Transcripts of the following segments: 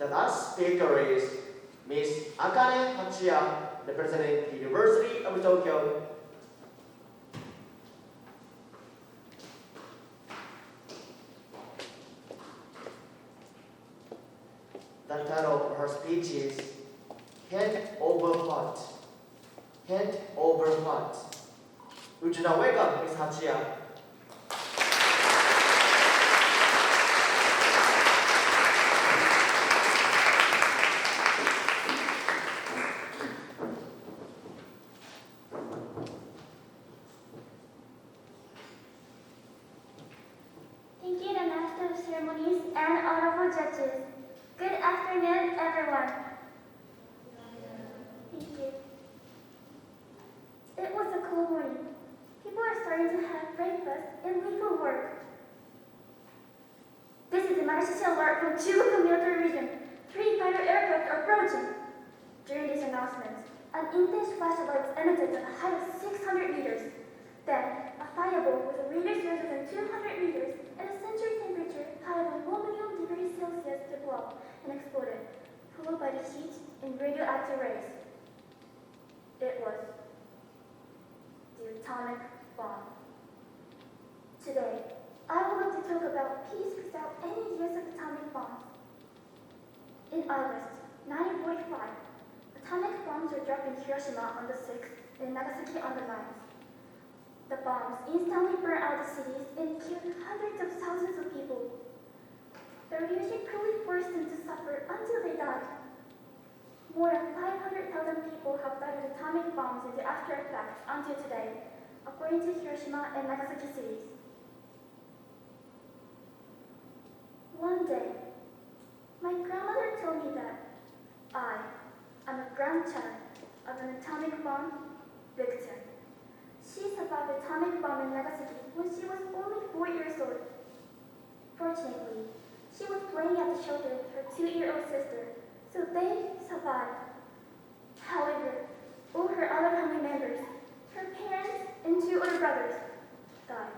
The last speaker is Miss Akane Hachiya, representing the University of Tokyo. The title of her speech is Hand Over Heart. Hand Over Heart. Would you now welcome Miss Hachiya? Thank you, the Master of Ceremonies and honorable judges. Good afternoon, everyone. Thank you. It was a cool morning. People are starting to have breakfast and leave for work. This is emergency alert from Chugoku military region. 3 fighter aircraft are approaching. During these announcements, an intense flash of lights emitted at a height of 600 meters. Then, a fireball with a radius greater than 200 meters and a sensor temperature higher than 1 million degrees Celsius developed and exploded, followed by the heat and radioactive rays. It was the atomic bomb. Today, I would like to talk about peace without any use of atomic bombs. In August 1945, atomic bombs were dropped in Hiroshima on the 6th and Nagasaki on the 9th. The bombs instantly burned out the cities and killed hundreds of thousands of people. The radiation cruelly forced them to suffer until they died. More than 500,000 people have died of atomic bombs and the after effects until today, according to Hiroshima and Nagasaki cities. One day, my grandmother told me that I am a grandchild of an atomic bomb victim. She survived the atomic bomb in Nagasaki when she was only 4 years old. Fortunately, she was playing at the shelter with her 2-year-old sister, so they survived. However, all her other family members, her parents and 2 older brothers, died.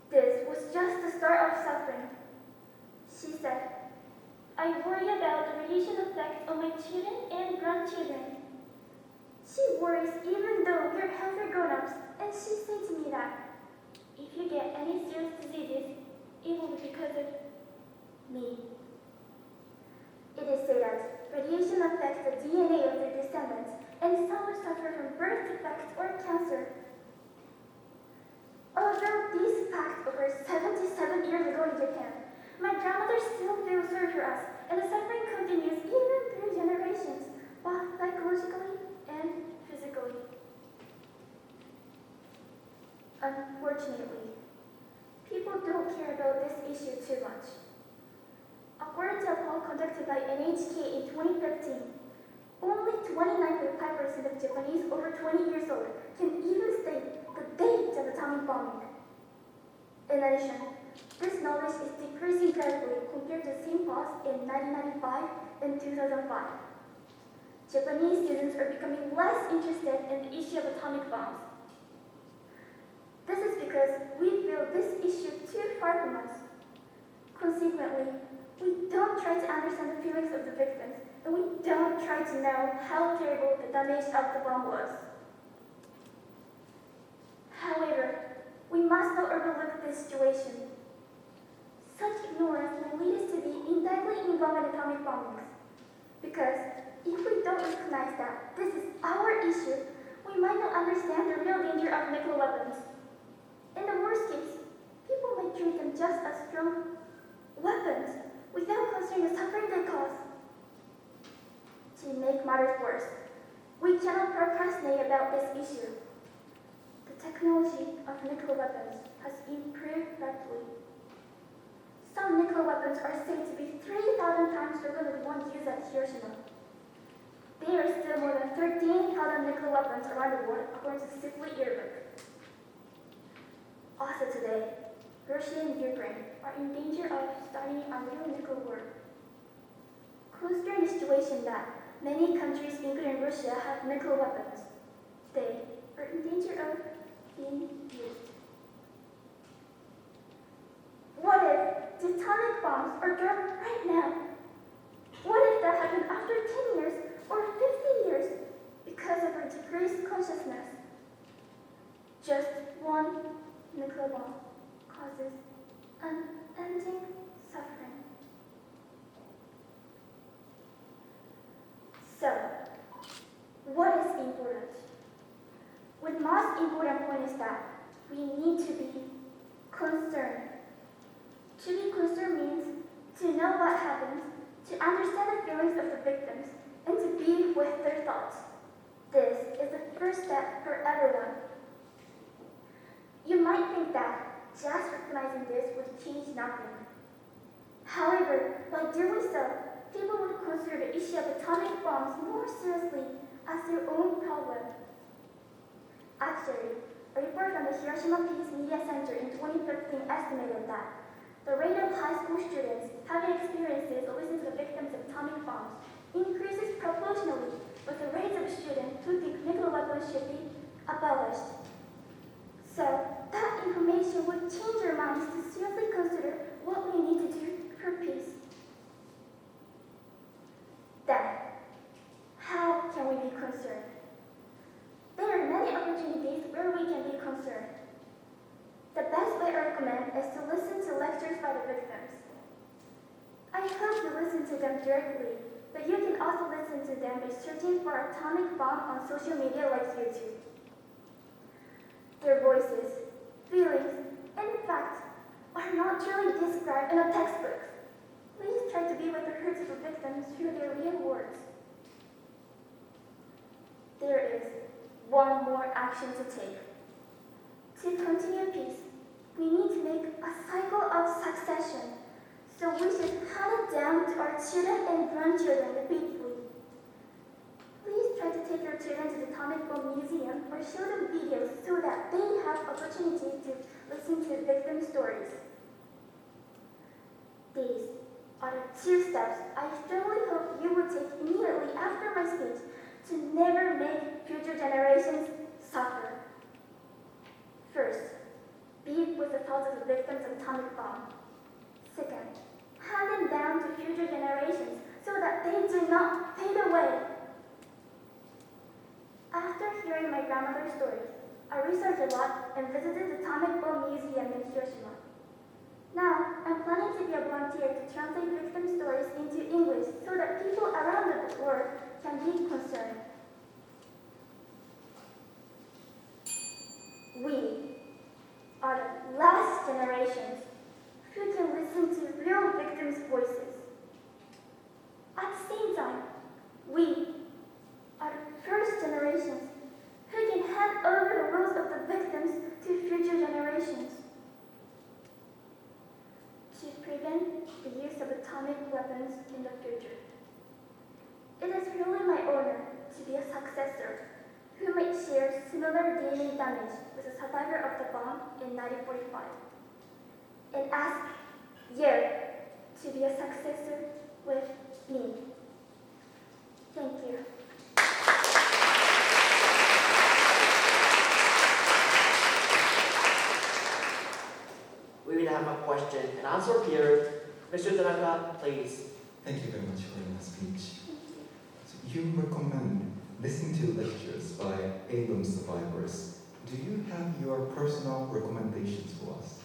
This was just the start of suffering. She said, "I worry about the radiation effect on my children and grandchildren." She worries even though we're healthy grown-ups, and she said to me that if you get any serious diseases, it will be because of me. It is said that radiation affects the DNA of their descendants, and some will suffer from birth defects or cancer. Although this fact occurred 77 years ago in Japan, my grandmother still feels sorry for us, and the suffering continues even through generations, both psychologically and physically. Unfortunately, people don't care about this issue too much. According to a poll conducted by NHK in 2015, only 29.5% of Japanese over 20 years old can even state the date of atomic bombing. In addition, this knowledge is decreasing gradually compared to the same past in 1995 and 2005. Japanese students are becoming less interested in the issue of atomic bombs. This is because we feel this issue too far from us. Consequently, we don't try to understand the feelings of the victims, and we don't try to know how terrible the damage of the bomb was. However, we must not overlook this situation. Such ignorance may lead us to be indirectly involved in atomic bombings, because if we don't recognize that this is our issue, we might not understand the real danger of nuclear weapons. In the worst case, people may treat them just as strong weapons without considering the suffering they cause. To make matters worse, we cannot procrastinate about this issue. The technology of nuclear weapons has improved rapidly. Some nuclear weapons are said to be 3,000 times stronger than the ones used at Hiroshima. There are still more than 13,000 nuclear weapons around the world, according to the Civil Yearbook. Also today, Russia and Ukraine are in danger of starting a real nuclear war. Considering the situation that many countries, including Russia, have nuclear weapons, they are in danger of being used. What if the atomic bombs are dropped right now? last important point is that we need to be concerned. To be concerned means to know what happens, to understand the feelings of the victims, and to be with their thoughts. This is the first step for everyone. You might think that just recognizing this would change nothing. However, by doing so, people would consider the issue of atomic bombs more seriously as their own problem. Actually, a report from the Hiroshima Peace Media Center in 2015 estimated that the rate of high school students having experiences or listening to the victims of atomic bombs increases proportionally with the rates of students who think nuclear weapons should be abolished. So, that information would change our minds to seriously consider what we need to do for peace. Then, how can we be concerned? There are many opportunities where we can be concerned. The best way I recommend is to listen to lectures by the victims. I hope you listen to them directly, but you can also listen to them by searching for atomic bomb on social media like YouTube. Their voices, feelings, and facts are not really described in a textbook. Please try to be with the hurts of the victims through their real words. There is one more action to take. To continue peace, we need to make a cycle of succession, so we should hand it down to our children and grandchildren repeatedly. Please try to take your children to the Atomic Bomb Museum or show them videos so that they have opportunity to listen to victim stories. These are the 2 steps I strongly hope you will take immediately after my speech to never make future generations suffer. First, be with the thoughts of the victims of atomic bomb. Second, hand them down to future generations so that they do not fade away. After hearing my grandmother's stories, I researched a lot and visited the Atomic Bomb Museum in Hiroshima. Now, I'm planning to be a volunteer to translate victim stories into English so that people around the world can be concerned. We are the last generations who can listen to real victims' voices. At the same time, we are the first generations who can hand over the roles of the victims to future generations. To prevent the use of atomic weapons in the future. It is really my honor to be a successor who might share similar DNA damage with a survivor of the bomb in 1945, and ask you to be a successor with me. Thank you. We will have a question and answer period. Mr. Tanaka, please. Thank you very much for your speech. So you recommend listening to lectures by ABOM survivors. Do you have your personal recommendations for us?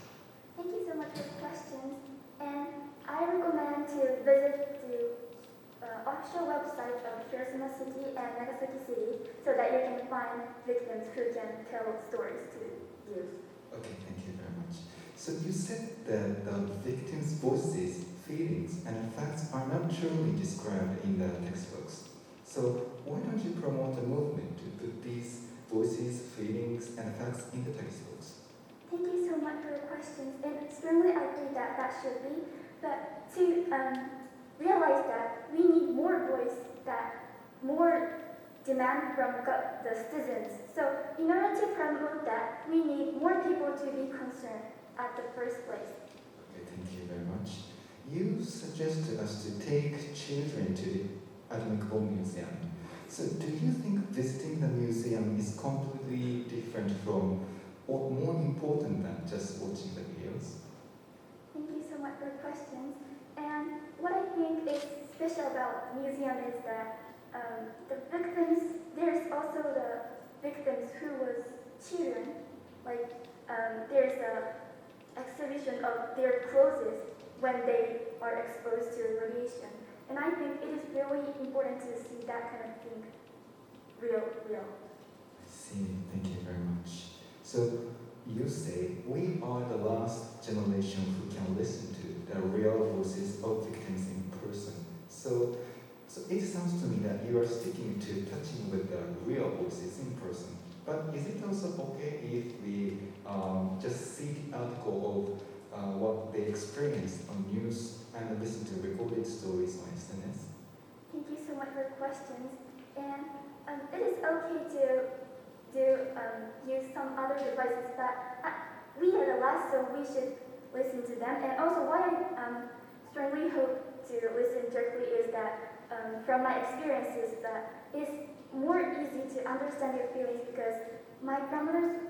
Thank you so much for the questions. And I recommend to visit the official website of Hiroshima City and Nagasaki City so that you can find victims who can tell stories to you. Okay, thank you very much. So you said that the victims' voices, feelings, and facts are not truly described in the textbooks. So why don't you promote a movement to put these voices, feelings, and facts in the textbooks? Thank you so much for the questions. And certainly I think that that should be, but to realize that we need more voice, that more demand from the citizens. So in order to promote that, we need more people to be concerned at the first place. Okay, thank you very much. You suggested us to take children to the Atomic Bomb Museum. So do you think visiting the museum is completely different from, or more important than just watching the videos? Thank you so much for the questions. And what I think is special about the museum is that the victims, there's also the victims who was children. Like there's a exhibition of their clothes when they are exposed to radiation. And I think it is really important to see that kind of thing real. I see. Thank you very much. So you say we are the last generation who can listen to the real voices of victims in person. So it sounds to me that you are sticking to touching with the real voices in person. But is it also okay if we just see the article of what they experienced on news and listen to recorded stories on SNS? Thank you so much for the questions. And it is okay to use some other devices, but we are the last, so we should listen to them. And also, what I strongly hope to listen directly is that, from my experiences, that it's more easy to understand your feelings because my grandmother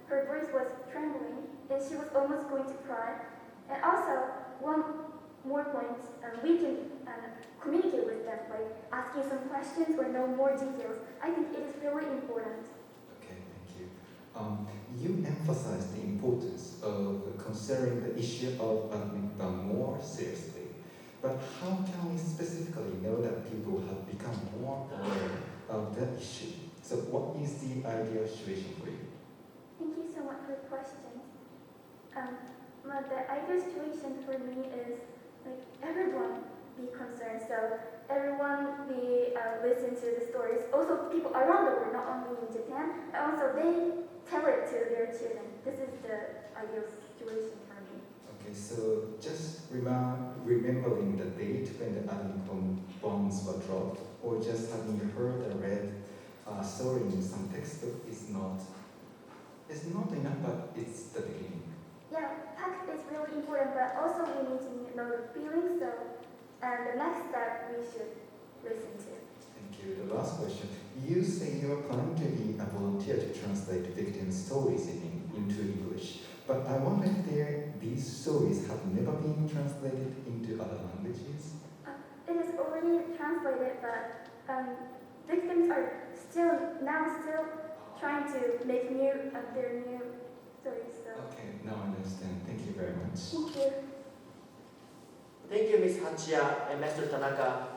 her voice was trembling and she was almost going to cry. And also, one more point, we can communicate with them by asking some questions or know more details. I think it is really important. Okay, thank you. You emphasize the importance of considering the issue of badminton more seriously. But how can we specifically know that people have become more aware of that issue? So what is the ideal situation for you? Thank you so much for the question. The ideal situation for me is like everyone be concerned, so everyone be listen to the stories. Also, people around the world, not only in Japan, and also they tell it to their children. This is the ideal situation for me. Okay, so just remembering the date when the atom bombs were dropped, or just having heard or read a story in some textbook is not enough, but it's the beginning. Yeah, fact is really important, but also we need to know the feelings. So, and the next step we should listen to. Thank you. The last question. You say you are planning to be a volunteer to translate victim stories into English, but I wonder if these stories have never been translated into other languages? It is already translated, but victims are still trying to make their new stories. So. Okay, now I understand. Thank you very much. Thank you. Thank you, Ms. Hachiya and Mr. Tanaka.